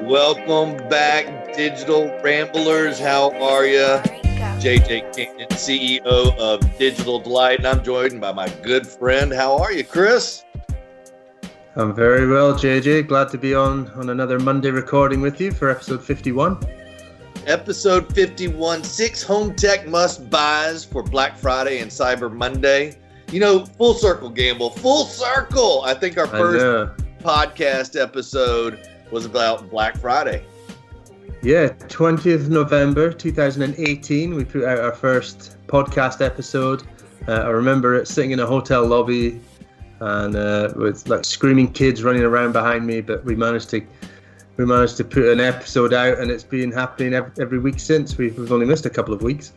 Welcome back, Digital Ramblers. How are you? JJ Cannon, CEO of Digital Delight, and I'm joined by my good friend. How are you, Kris? I'm very well, JJ. Glad to be on another Monday recording with you for episode 51. Episode 51, 6 home tech must-buys for Black Friday and Cyber Monday. You know, full circle, Gamble. Full circle. I think our first podcast episode was about Black Friday. Yeah, 20th November 2018, we put out our first podcast episode. I remember it sitting in a hotel lobby and with like screaming kids running around behind me, but we managed to put an episode out, and it's been happening every week since. We've only missed a couple of weeks.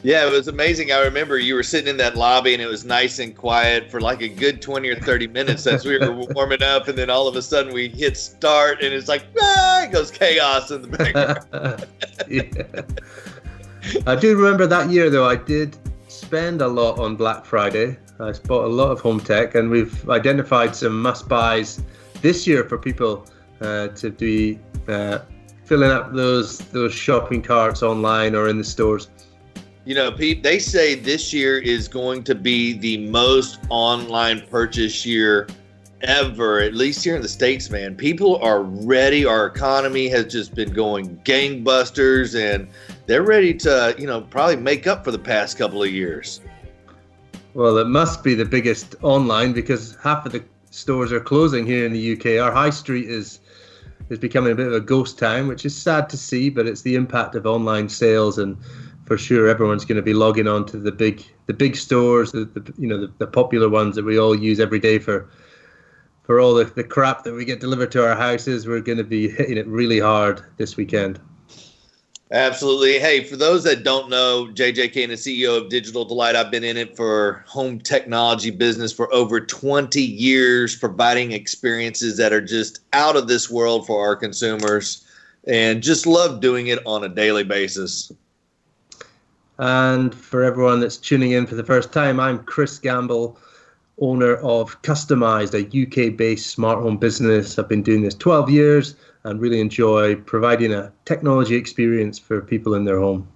Yeah, it was amazing. I remember you were sitting in that lobby and it was nice and quiet for like a good 20 or 30 minutes as we were warming up, and then all of a sudden we hit start and it's like, it goes chaos in the background. Yeah. I do remember that year though, I did spend a lot on Black Friday. I bought a lot of home tech, and we've identified some must-buys this year for people to be filling up those shopping carts online or in the stores. You know, Pete, they say this year is going to be the most online purchase year ever, at least here in the States, man. People are ready. Our economy has just been going gangbusters, and they're ready to, probably make up for the past couple of years. Well, it must be the biggest online because half of the stores are closing here in the UK. Our high street is becoming a bit of a ghost town, which is sad to see, but it's the impact of online sales, and for sure everyone's going to be logging on to the big stores, the popular ones that we all use every day for all the crap that we get delivered to our houses. We're going to be hitting it really hard this weekend. Absolutely. Hey, for those that don't know, JJ Cannon, CEO of Digital Delight, I've been in it for home technology business for over 20 years, providing experiences that are just out of this world for our consumers, and just love doing it on a daily basis. And for everyone that's tuning in for the first time, I'm Kris Gamble, owner of Customized, a UK-based smart home business. I've been doing this 12 years and really enjoy providing a technology experience for people in their home.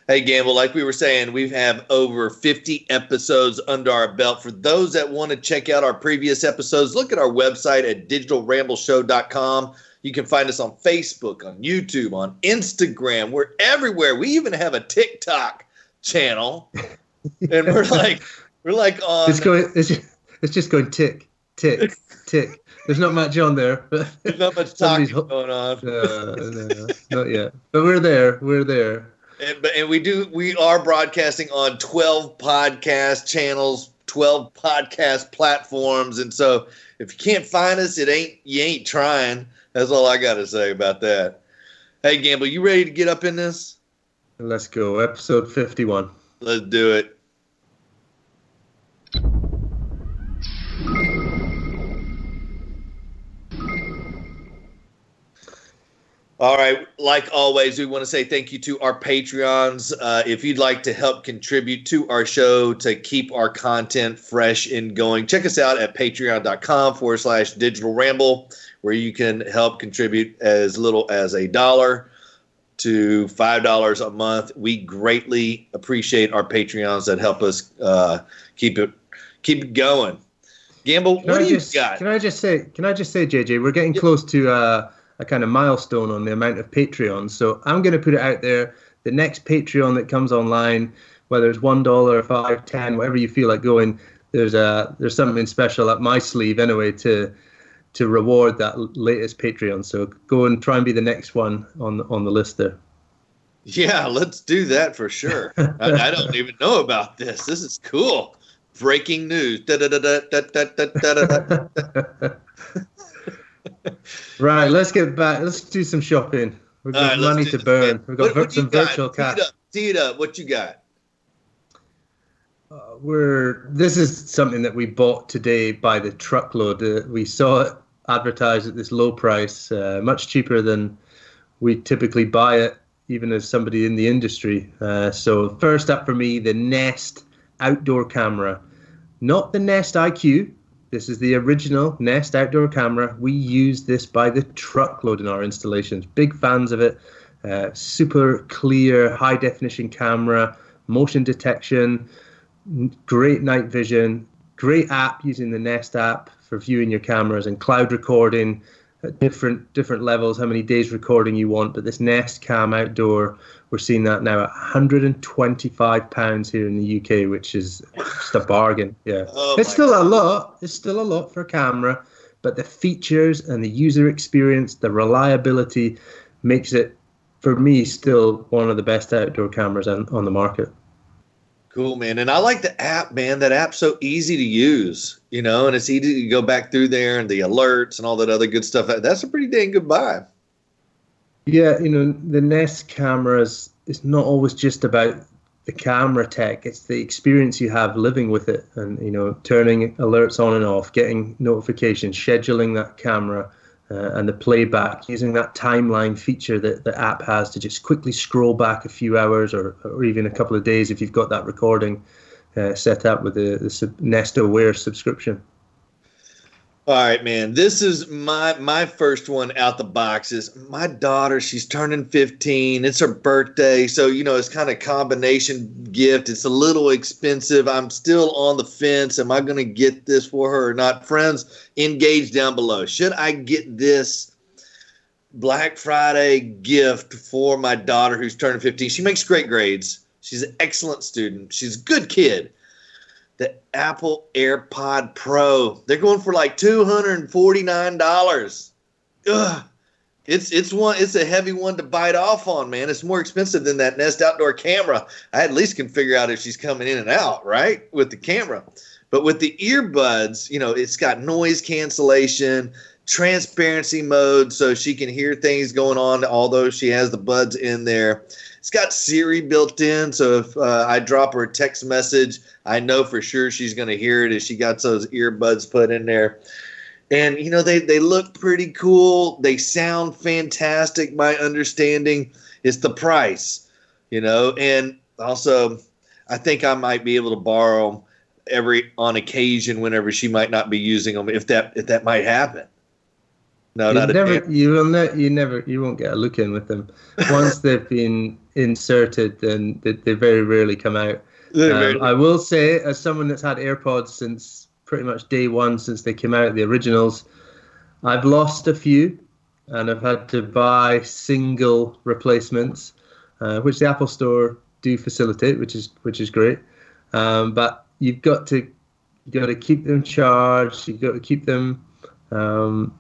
Hey, Gamble, like we were saying, we have over 50 episodes under our belt. For those that want to check out our previous episodes, look at our website at digitalrambleshow.com. You can find us on Facebook, on YouTube, on Instagram. We're everywhere. We even have a TikTok channel, and we're like on. It's just going tick, tick, tick. There's not much on there. There's not much talking going on. No, not yet. But we're there. We're there. And we are broadcasting on 12 podcast channels, 12 podcast platforms, and so if you can't find us, you ain't trying. That's all I got to say about that. Hey, Gamble, you ready to get up in this? Let's go. Episode 51. Let's do it. All right. Like always, we want to say thank you to our Patreons. If you'd like to help contribute to our show to keep our content fresh and going, check us out at patreon.com/Digital Ramble, where you can help contribute as little as $1 to $5 a month. We greatly appreciate our Patreons that help us keep it going. Gamble, what do you got? Can I just say, JJ, we're getting close to a kind of milestone on the amount of Patreons. So I'm going to put it out there. The next Patreon that comes online, whether it's $1, $5, $10, whatever you feel like going, there's something special up my sleeve anyway to reward that latest Patreon. So go and try and be the next one on the list there. Yeah, let's do that for sure. I don't even know about this. This is cool. Breaking news. Right, let's get back. Let's do some shopping. We've got money to burn. We've got some virtual cash. Tee it up. What you got? This is something that we bought today by the truckload. We saw it advertised at this low price, much cheaper than we typically buy it, even as somebody in the industry. So first up for me, the Nest outdoor camera. not the Nest IQ. This is the original Nest outdoor camera. We use this by the truckload in our installations. Big fans of it. Super clear, high definition camera, motion detection, great night vision, great app using the Nest app for viewing your cameras, and cloud recording at different levels, how many days recording you want. But this Nest Cam Outdoor, we're seeing that now at £125 here in the UK, which is just a bargain. Yeah, it's still a lot. It's still a lot for a camera, but the features and the user experience, the reliability, makes it, for me, still one of the best outdoor cameras on the market. Cool, man. And I like the app, man. That app's so easy to use, and it's easy to go back through there and the alerts and all that other good stuff. That's a pretty dang good buy. Yeah, the Nest cameras, it's not always just about the camera tech. It's the experience you have living with it, and, turning alerts on and off, getting notifications, scheduling that camera, and the playback, using that timeline feature that the app has to just quickly scroll back a few hours or even a couple of days if you've got that recording set up with the Nest Aware subscription. All right, man. This is my first one out the box. Is my daughter. She's turning 15. It's her birthday. So, it's kind of combination gift. It's a little expensive. I'm still on the fence. Am I going to get this for her or not? Friends, engage down below. Should I get this Black Friday gift for my daughter who's turning 15? She makes great grades. She's an excellent student. She's a good kid. The Apple AirPod Pro. They're going for like $249. Ugh. It's a heavy one to bite off on, man. It's more expensive than that Nest outdoor camera. I at least can figure out if she's coming in and out, right? With the camera. But with the earbuds, it's got noise cancellation, transparency mode, so she can hear things going on, although she has the buds in there. It's got Siri built in, so if I drop her a text message, I know for sure she's going to hear it if she got those earbuds put in there. And, they look pretty cool. They sound fantastic. My understanding is the price, and also I think I might be able to borrow on occasion whenever she might not be using them, if that might happen. No, you won't get a look in with them. Once they've been inserted, then they very rarely come out. I will say, as someone that's had AirPods since pretty much day one, since they came out, the originals, I've lost a few, and I've had to buy single replacements, which the Apple Store do facilitate, which is great. But you've got to keep them charged. You've got to keep them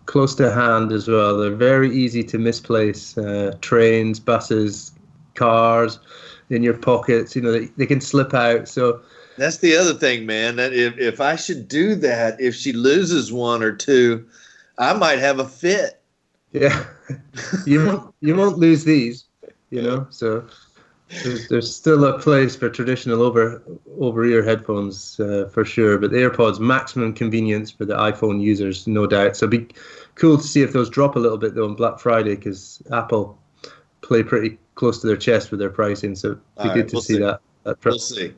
close to hand as well. They're very easy to misplace. Trains, buses, cars, in your pockets. They can slip out. So that's the other thing, man. That if I should do that, if she loses one or two, I might have a fit. Yeah, you won't lose these. So there's still a place for traditional over-ear headphones for sure, but the AirPods, maximum convenience for the iPhone users, no doubt. So it'd be cool to see if those drop a little bit though on Black Friday, because Apple play pretty close to their chest with their pricing. So it'd be good to see that. We'll see.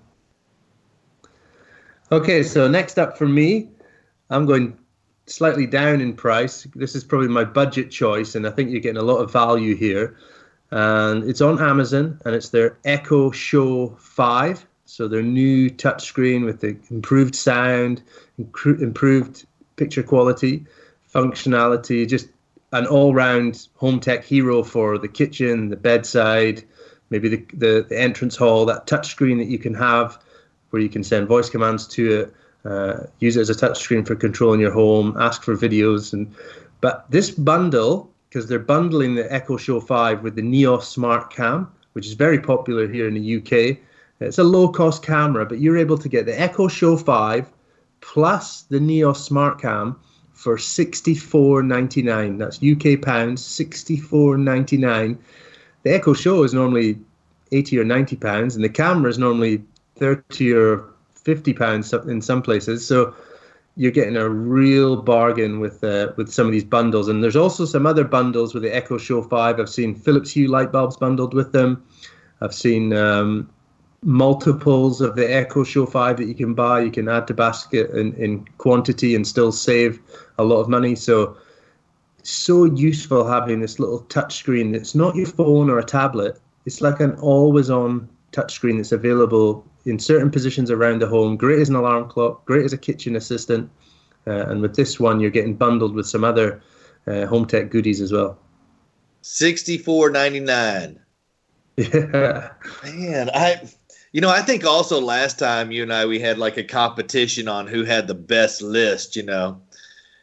Okay, so next up for me, I'm going slightly down in price. This is probably my budget choice, and I think you're getting a lot of value here. And it's on Amazon, and it's their Echo Show 5. So their new touchscreen with the improved sound, improved picture quality, functionality, just an all-round home tech hero for the kitchen, the bedside, maybe the entrance hall, that touchscreen that you can have where you can send voice commands to it, use it as a touchscreen for controlling your home, ask for videos. But this bundle, because they're bundling the Echo Show 5 with the Neos Smart Cam, which is very popular here in the UK. It's a low-cost camera, but you're able to get the Echo Show 5 plus the Neos Smart Cam for $64.99. That's UK pounds, $64.99. The Echo Show is normally £80 or £90, and the camera is normally £30 or £50 in some places. So you're getting a real bargain with some of these bundles. And there's also some other bundles with the Echo Show 5. I've seen Philips Hue light bulbs bundled with them. I've seen multiples of the Echo Show 5 that you can buy. You can add to basket in quantity and still save a lot of money. So useful having this little touchscreen. It's not your phone or a tablet. It's like an always-on touchscreen that's available in certain positions around the home. Great as an alarm clock, great as a kitchen assistant. And with this one, you're getting bundled with some other home tech goodies as well. $64.99. Yeah. Man, I think also last time you and we had like a competition on who had the best list, And,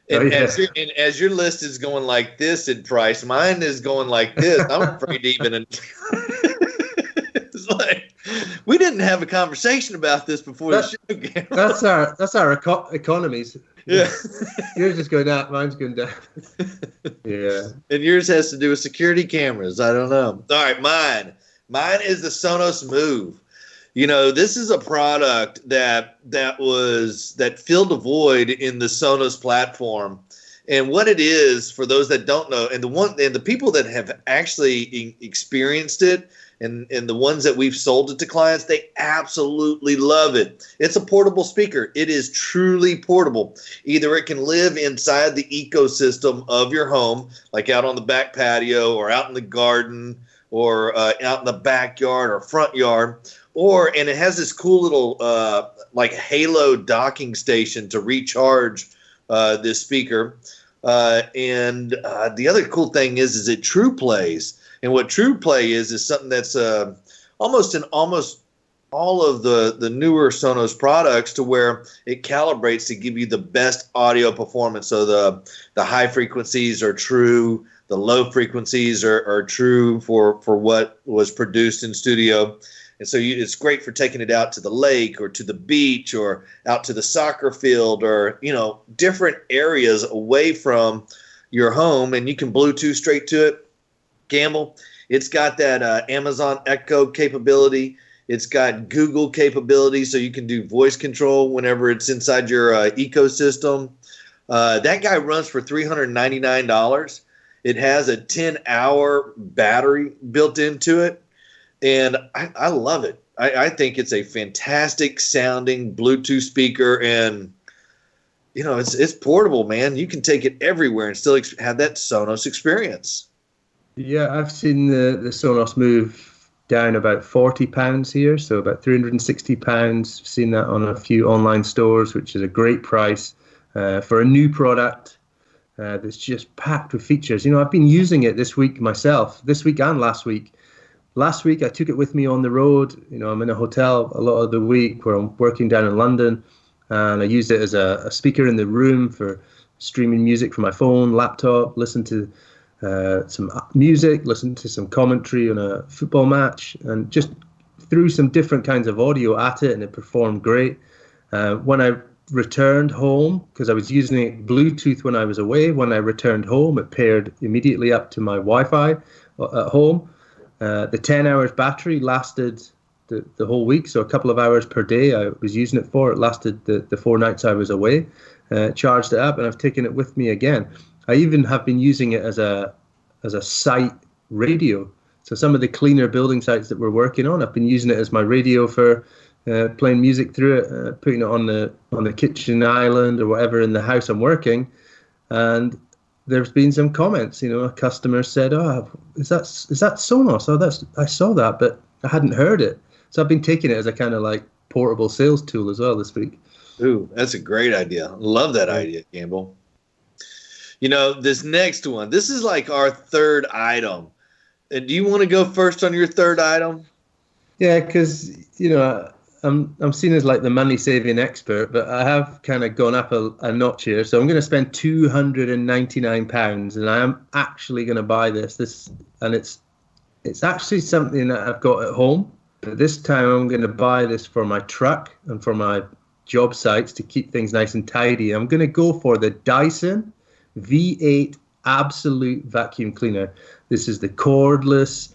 and as your list is going like this in price, mine is going like this. I'm afraid to even. It's like we didn't have a conversation about this before the show. That's our economies. Yeah, yours is going up, mine's going down. Yeah, and yours has to do with security cameras. I don't know. All right, mine is the Sonos Move. This is a product that filled a void in the Sonos platform. And what it is, for those that don't know, and the people that have actually experienced it, and the ones that we've sold it to clients, they absolutely love it. It's a portable speaker. It is truly portable. Either it can live inside the ecosystem of your home, like out on the back patio or out in the garden or out in the backyard or front yard, and it has this cool little like Halo docking station to recharge this speaker. And the other cool thing is it True Plays. And what True Play is something that's almost in almost all of the newer Sonos products, to where it calibrates to give you the best audio performance. So the high frequencies are true, the low frequencies are true for what was produced in studio. And so it's great for taking it out to the lake or to the beach or out to the soccer field or, different areas away from your home, and you can Bluetooth straight to it. Gamble, it's got that Amazon Echo capability. It's got Google capability, so you can do voice control whenever it's inside your ecosystem. That guy runs for $399. It has a 10-hour battery built into it. And I love it. I think it's a fantastic sounding Bluetooth speaker, and it's portable, man. You can take it everywhere and still have that Sonos experience. Yeah, I've seen the Sonos Move down about £40 here, so about £360. I've seen that on a few online stores, which is a great price for a new product that's just packed with features. I've been using it this week myself, this week and last week. Last week, I took it with me on the road. I'm in a hotel a lot of the week where I'm working down in London, and I used it as a speaker in the room for streaming music from my phone, laptop, listen to some music, listen to some commentary on a football match, and just threw some different kinds of audio at it, and it performed great. When I returned home, because I was using it Bluetooth when I was away, when I returned home, it paired immediately up to my Wi-Fi at home. The 10 hours battery lasted the whole week, so a couple of hours per day I was using it for. It lasted the 4 nights I was away. Charged it up, and I've taken it with me again. I even have been using it as a site radio. So some of the cleaner building sites that we're working on, I've been using it as my radio for playing music through it, putting it on the kitchen island or whatever in the house I'm working. And there's been some comments. A customer said, "Oh, is that Sonos? Oh, I saw that, but I hadn't heard it." So I've been taking it as a kind of like portable sales tool as well this week. Ooh, that's a great idea. Love that idea, Gamble. This next one, this is like our third item. And do you want to go first on your third item? Yeah, because I'm seen as like the money saving expert, but I have kind of gone up a notch here. So I'm going to spend £299, and I am actually going to buy this. And it's actually something that I've got at home. But this time I'm going to buy this for my truck and for my job sites to keep things nice and tidy. I'm going to go for the Dyson V8 Absolute Vacuum Cleaner. This is the cordless,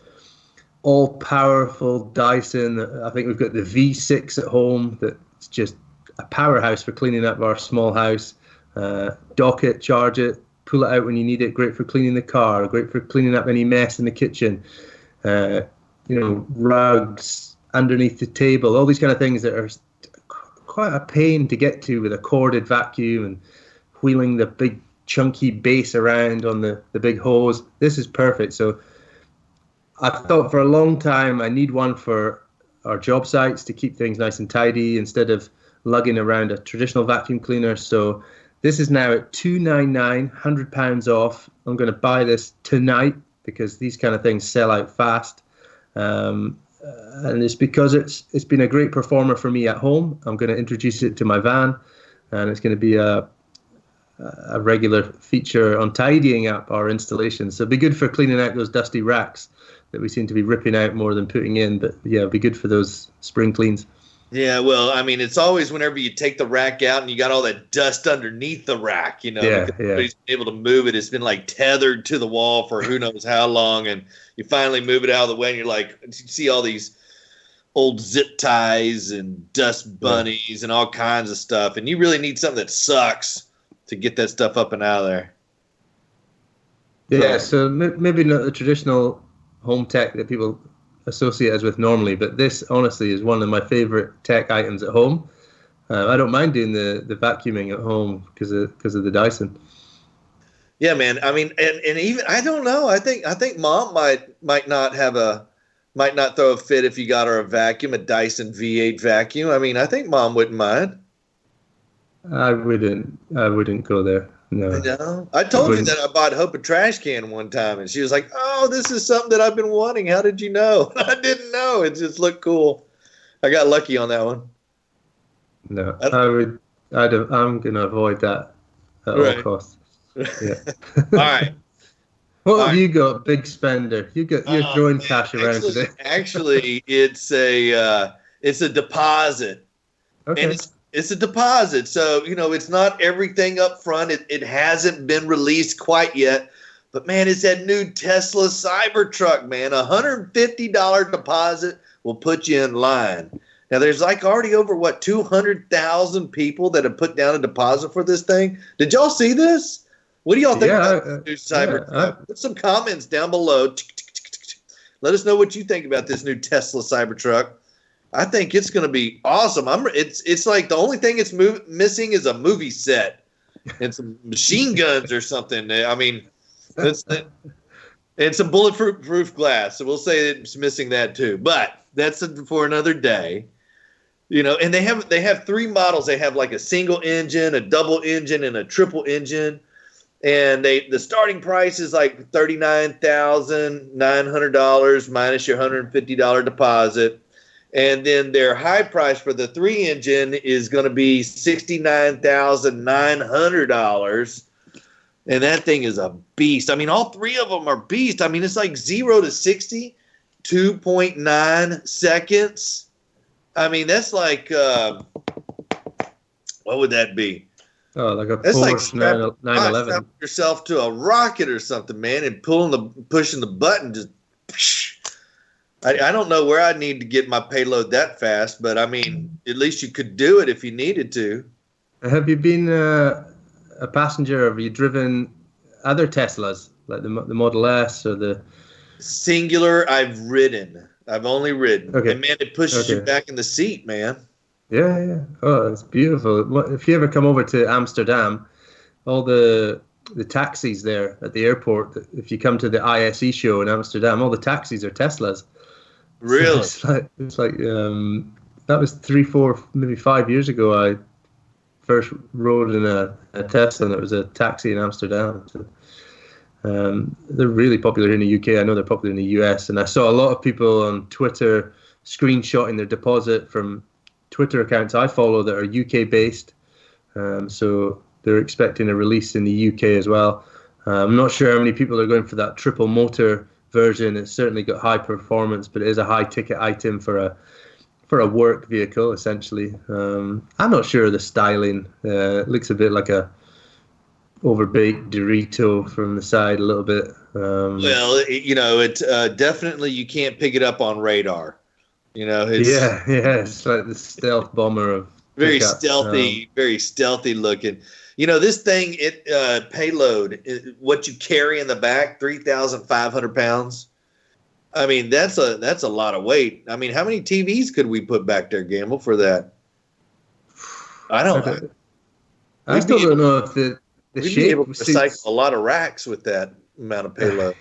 all-powerful Dyson. I think we've got the V6 at home that's just a powerhouse for cleaning up our small house. Dock it, charge it, pull it out when you need it. Great for cleaning the car, great for cleaning up any mess in the kitchen. Rugs, underneath the table, all these kind of things that are quite a pain to get to with a corded vacuum and wheeling the big chunky base around on the big hose. This is perfect. So I thought for a long time I need one for our job sites to keep things nice and tidy instead of lugging around a traditional vacuum cleaner. So this is now at $299, £100 off. I'm going to buy this tonight because these kind of things sell out fast. And it's because it's been a great performer for me at home. I'm going to introduce it to my van, and it's going to be a regular feature on tidying up our installation. So it'll be good for cleaning out those dusty racks that we seem to be ripping out more than putting in. But yeah, it'll be good for those spring cleans. Yeah, well, I mean, it's always whenever you take the rack out and you got all that dust underneath the rack, because nobody's been able to move it. It's been like tethered to the wall for who knows how long, and you finally move it out of the way, and you're like, you see all these old zip ties and dust bunnies and all kinds of stuff, and you really need something that sucks to get that stuff up and out of there. Yeah, so maybe not the traditional home tech that people associate us with normally, but this honestly is one of my favorite tech items at home. I don't mind doing the vacuuming at home because of the Dyson. Yeah, man. I mean, and even I don't know. I think Mom might not throw a fit if you got her a Dyson V8 vacuum. I mean, I think Mom wouldn't mind. I wouldn't go there. No. I told you that I bought Hope a trash can one time, and she was like, "Oh, this is something that I've been wanting. How did you know?" I didn't know. It just looked cool. I got lucky on that one. No, I'm going to avoid that at all costs. Yeah. All right. What have you got, big spender? You're throwing cash around today. Actually, it's a deposit. Okay. And it's a deposit. So, it's not everything up front. It hasn't been released quite yet. But, man, it's that new Tesla Cybertruck, man. $150 deposit will put you in line. Now, there's already over, 200,000 people that have put down a deposit for this thing. Did y'all see this? What do y'all think about this new Cybertruck? Put some comments down below. Let us know what you think about this new Tesla Cybertruck. I think it's going to be awesome. It's like the only thing it's missing is a movie set and some machine guns or something. I mean, and some bulletproof glass. So we'll say it's missing that too. But that's for another day. And they have three models. They have like a single engine, a double engine, and a triple engine. And the starting price is like $39,900 minus your $150 deposit. And then their high price for the 3-engine is going to be $69,900. And that thing is a beast. I mean, all three of them are beasts. I mean, it's like 0 to 60, 2.9 seconds. I mean, that's like, what would that be? Oh, like a Porsche 911. Strap yourself to a rocket or something, man, and pushing the button just. I don't know where I need to get my payload that fast, but I mean, at least you could do it if you needed to. Have you been a passenger? Have you driven other Teslas, like the Model S or the Singular? I've only ridden. Okay. And man, it pushes you back in the seat, man. Yeah. Oh, it's beautiful. If you ever come over to Amsterdam, all the taxis there at the airport, if you come to the ISE show in Amsterdam, all the taxis are Teslas. Really? So it's like that was 3, 4, maybe 5 years ago. I first rode in a Tesla, and it was a taxi in Amsterdam. So, they're really popular in the UK. I know they're popular in the US, and I saw a lot of people on Twitter screenshotting their deposit from Twitter accounts I follow that are UK based. So they're expecting a release in the UK as well. I'm not sure how many people are going for that triple motor version. It's certainly got high performance, but it is a high ticket item for a work vehicle, essentially. I'm not sure of the styling. It looks a bit like a overbaked Dorito from the side a little bit. Well, it's definitely you can't pick it up on radar. It's like the stealth bomber of very stealthy, very stealthy looking. This thing, payload, what you carry in the back, 3,500 pounds. I mean, that's a lot of weight. I mean, how many TVs could we put back there, Gamble, for that? I I don't. don't. I We'd still be don't able. know if the We'd be able shape to recycle a suits. lot of racks with that amount of payload.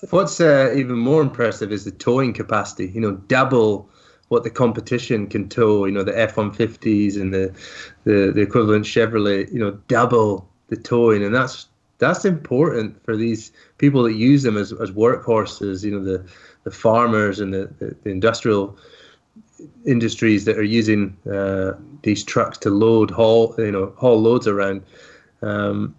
What's even more impressive is the towing capacity. Double what the competition can tow. The F-150s and the equivalent Chevrolet. Double the towing, and that's important for these people that use them as workhorses. The farmers and the industrial industries that are using these trucks to haul loads around. Um,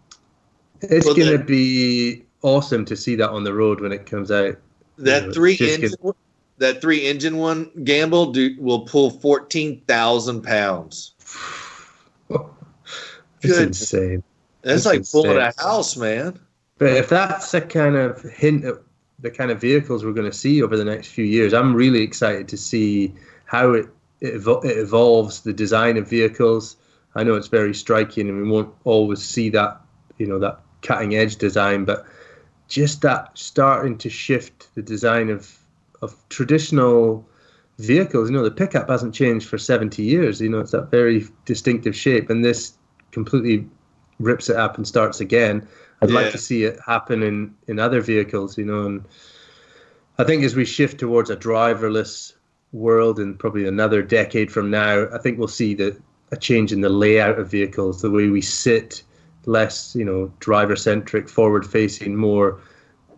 it's Well, going to be awesome to see that on the road when it comes out. that It's three just engine that 3 engine one, Gamble, will pull 14,000 pounds. it's Good. insane. That's It's like pulling insane. a house, man. But if that's a kind of hint at the kind of vehicles we're going to see over the next few years, I'm really excited to see how it evolves the design of vehicles. I know it's very striking, and we won't always see that cutting edge design, but just that starting to shift the design of traditional vehicles. The pickup hasn't changed for 70 years. It's that very distinctive shape, and this completely rips it up and starts again. I'd like Yeah. to see it happen in other vehicles, and I think as we shift towards a driverless world in probably another decade from now, I think we'll see a change in the layout of vehicles, the way we sit, less, driver centric, forward facing, more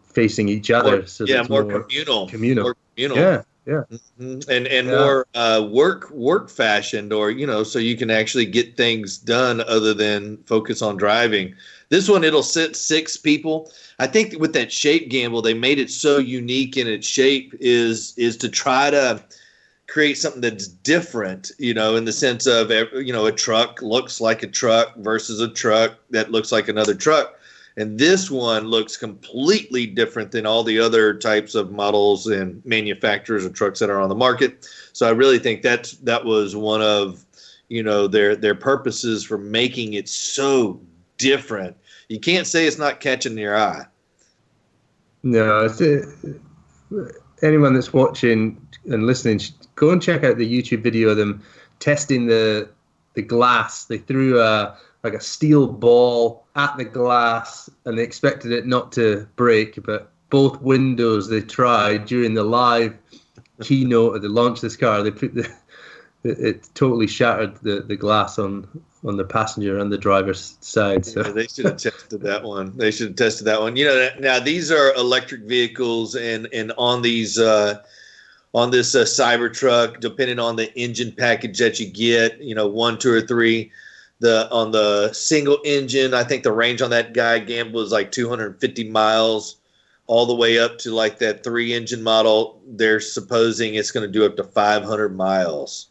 facing each More, other, so that yeah, it's more more communal, communal. more communal. Yeah, yeah, And yeah. more work fashioned, or so you can actually get things done other than focus on driving. This one, it'll sit 6 people. I think with that shape, Gamble, they made it so unique in its shape is to try to create something that's different, in the sense of, a truck looks like a truck versus a truck that looks like another truck. And this one looks completely different than all the other types of models and manufacturers of trucks that are on the market. So I really think that was one of, their purposes for making it so different. You can't say it's not catching your eye. No, anyone that's watching and listening, go and check out the YouTube video of them testing the glass. They threw like a steel ball at the glass, and they expected it not to break, but both windows they tried during the live keynote of the launch of this car. They put it totally shattered the glass on the passenger and the driver's side. So Yeah, they should have tested that one. They should have tested that one. Now these are electric vehicles, and on these on this Cybertruck, depending on the engine package that you get, 1, 2, or 3. On the single engine, I think the range on that guy Gamble is like 250 miles, all the way up to like that 3 engine model. They're supposing it's going to do up to 500 miles.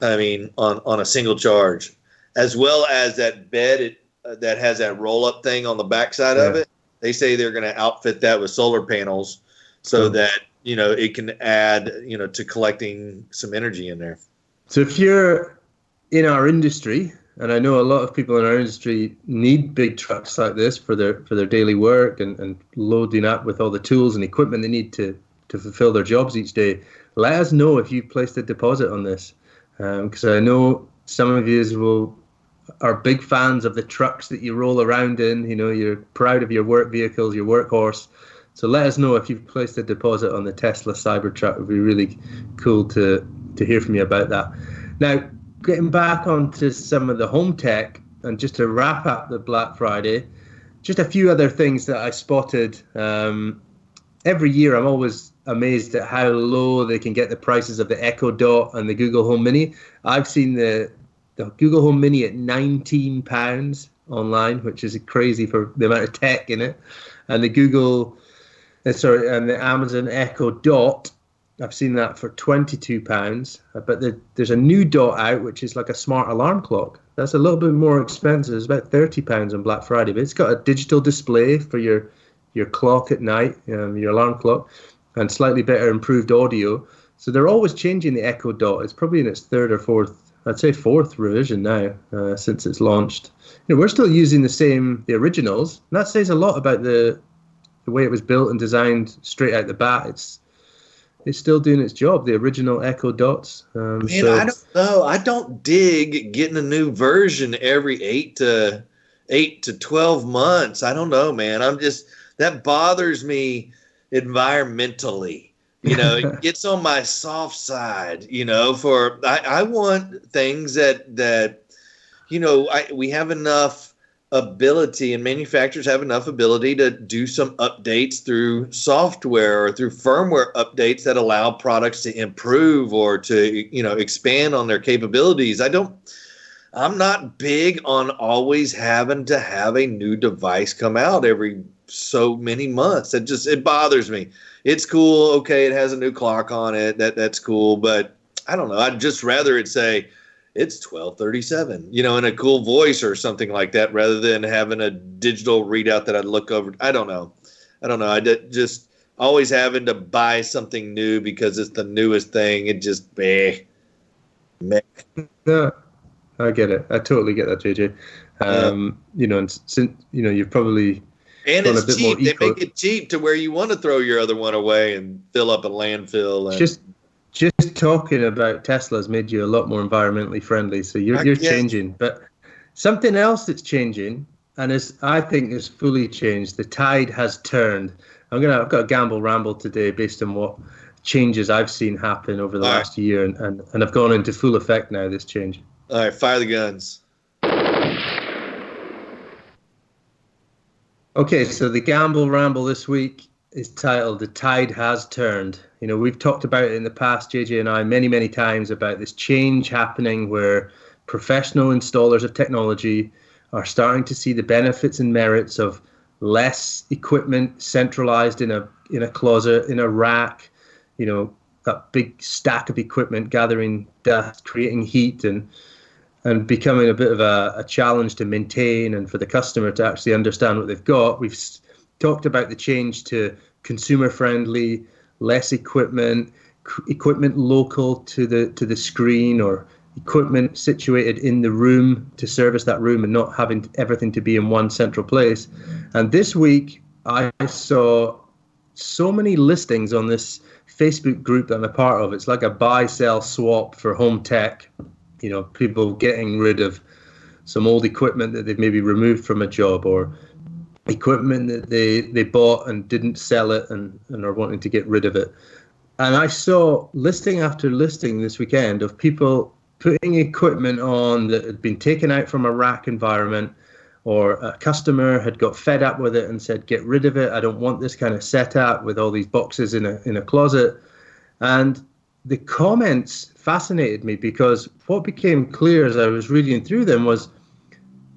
I mean, on a single charge, as well as that bed that has that roll up thing on the backside of yeah, it. They say they're going to outfit that with solar panels so cool. that it can add to collecting some energy in there. So if you're in our industry, and I know a lot of people in our industry need big trucks like this for their daily work and loading up with all the tools and equipment they need to fulfill their jobs each day, let us know if you've placed a deposit on this. Because I know some of you are big fans of the trucks that you roll around in. You're proud of your work vehicles, your workhorse. So let us know if you've placed a deposit on the Tesla Cybertruck. It would be really cool to hear from you about that. Now, getting back onto some of the home tech, and just to wrap up the Black Friday, just a few other things that I spotted. Every year I'm always amazed at how low they can get the prices of the Echo Dot and the Google Home Mini. I've seen the Google Home Mini at £19 online, which is crazy for the amount of tech in it. And and the Amazon Echo Dot, I've seen that for £22. But there's a new Dot out, which is like a smart alarm clock. That's a little bit more expensive. It's about £30 on Black Friday, but it's got a digital display for your clock at night, your alarm clock, and slightly better improved audio. So they're always changing the Echo Dot. It's probably in its third or fourth revision now since it's launched. We're still using the originals. And that says a lot about the the way it was built and designed straight out the bat, it's still doing its job. The original Echo Dots. Man, I don't know. I don't dig getting a new version every 8 to 12 months. I don't know, man. That bothers me environmentally. It gets on my soft side. I want things that we have enough ability, and manufacturers have enough ability to do some updates through software or through firmware updates that allow products to improve or to expand on their capabilities. I'm not big on always having to have a new device come out every so many months. It bothers me. It's cool, okay, it has a new clock on it, that's cool, but I don't know, I'd just rather it say it's 12:37, in a cool voice or something like that, rather than having a digital readout that I'd look over. I don't know. Just always having to buy something new because it's the newest thing. It just, meh. No, I get it. I totally get that, JJ. And since, you've probably and gone it's a bit cheap. more They eco. make it cheap to where you want to throw your other one away and fill up a landfill. Just talking about Tesla's made you a lot more environmentally friendly, so you're changing. But something else that's changing, and I think is fully changed. The tide has turned. I've got a Gamble Ramble today based on what changes I've seen happen over the last year, and I've gone into full effect now. This change. All right, fire the guns. Okay, so the Gamble Ramble this week is titled "The Tide Has Turned." We've talked about it in the past, JJ and I, many, many times about this change happening where professional installers of technology are starting to see the benefits and merits of less equipment centralized in a closet, in a rack, that big stack of equipment gathering dust, creating heat, and becoming a bit of a challenge to maintain and for the customer to actually understand what they've got. We've talked about the change to consumer-friendly, less equipment local to the screen, or equipment situated in the room to service that room and not having everything to be in one central place. And this week, I saw so many listings on this Facebook group that I'm a part of. It's like a buy, sell, swap for home tech. People getting rid of some old equipment that they've maybe removed from a job, or equipment that they bought and didn't sell it and are wanting to get rid of it. And I saw listing after listing this weekend of people putting equipment on that had been taken out from a rack environment, or a customer had got fed up with it and said, get rid of it. I don't want this kind of setup with all these boxes in a closet. And the comments fascinated me, because what became clear as I was reading through them was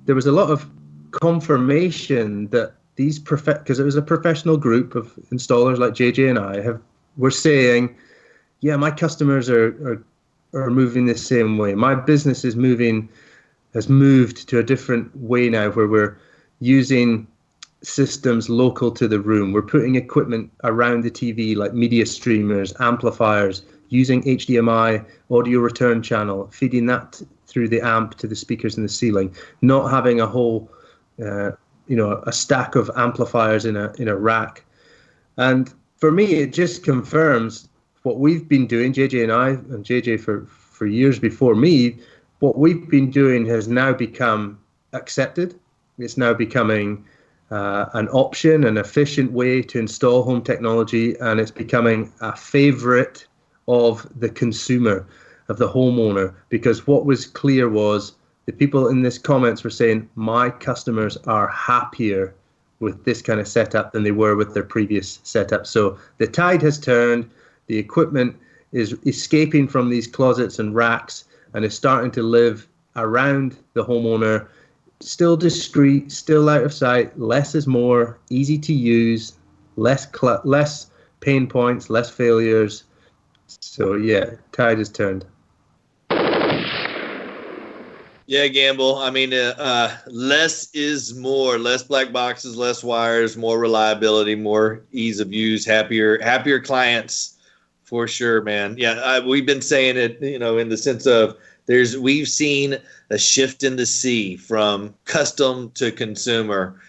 there was a lot of confirmation that because it was a professional group of installers like JJ and I were saying, yeah, my customers are moving the same way. My business has moved to a different way now, where we're using systems local to the room. We're putting equipment around the TV like media streamers, amplifiers, using HDMI audio return channel, feeding that through the amp to the speakers in the ceiling, not having a whole, a stack of amplifiers in a rack. And for me, it just confirms what we've been doing, JJ and I, and JJ for years before me. What we've been doing has now become accepted. It's now becoming an option, an efficient way to install home technology, and it's becoming a favorite of the consumer, of the homeowner, because what was clear was the people in this comments were saying, my customers are happier with this kind of setup than they were with their previous setup. So the tide has turned. The equipment is escaping from these closets and racks and is starting to live around the homeowner, still discreet, still out of sight. Less is more, easy to use, less pain points, less failures. So yeah, tide has turned. Yeah, Gamble. I mean, less is more. Less black boxes, less wires, more reliability, more ease of use, happier clients, for sure, man. Yeah, we've been saying it, in the sense of we've seen a shift in the sea from custom to consumer.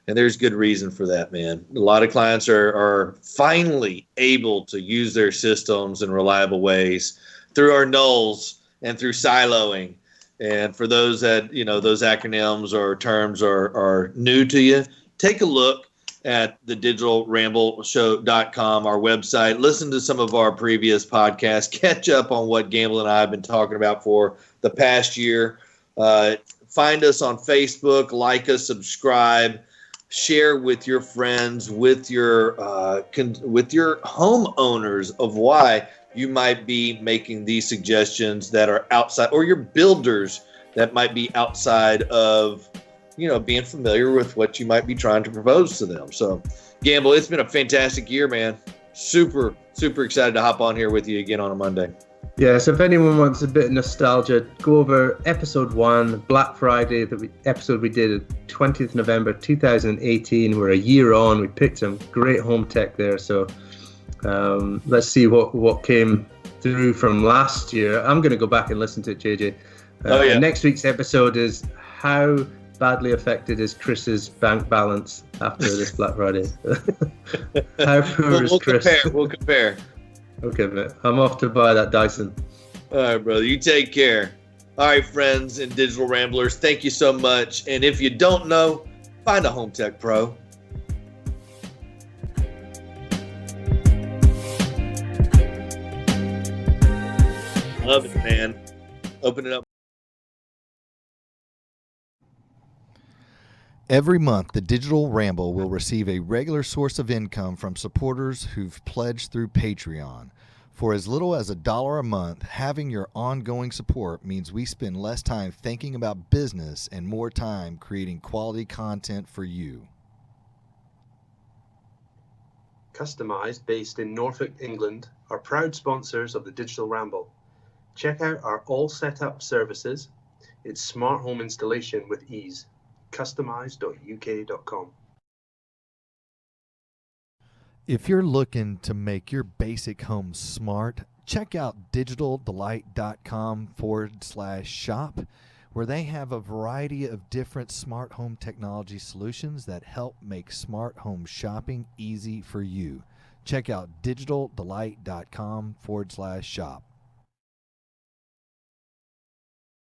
And there's good reason for that, man. A lot of clients are finally able to use their systems in reliable ways through our nulls and through siloing. And for those that, those acronyms or terms are new to you, take a look at the digitalrambleshow.com, our website. Listen to some of our previous podcasts. Catch up on what Gamble and I have been talking about for the past year. Find us on Facebook, like us, subscribe, share with your friends, with your homeowners of why you might be making these suggestions that are outside, or your builders that might be outside of, being familiar with what you might be trying to propose to them. So, Gamble, it's been a fantastic year, man. Super, super excited to hop on here with you again on a Monday. Yeah, so if anyone wants a bit of nostalgia, go over episode 1, Black Friday, episode we did 20th November 2018. We're a year on. We picked some great home tech there. So let's see what came through from last year. I'm going to go back and listen to it, JJ. Next week's episode is how badly affected is Kris's bank balance after this Black Friday. How poor is Kris? We'll compare. Okay, mate. I'm off to buy that Dyson. All right, brother. You take care. All right, friends and digital ramblers, thank you so much. And if you don't know, find a home tech pro. Love it, man. Open it up. Every month, the Digital Ramble will receive a regular source of income from supporters who've pledged through Patreon. For as little as $1 a month, having your ongoing support means we spend less time thinking about business and more time creating quality content for you. Customized, based in Norfolk, England, are proud sponsors of the Digital Ramble. Check out our all setup services. It's smart home installation with ease. Customize.uk.com. If you're looking to make your basic home smart, check out digitaldelight.com/shop, where they have a variety of different smart home technology solutions that help make smart home shopping easy for you. Check out digitaldelight.com/shop.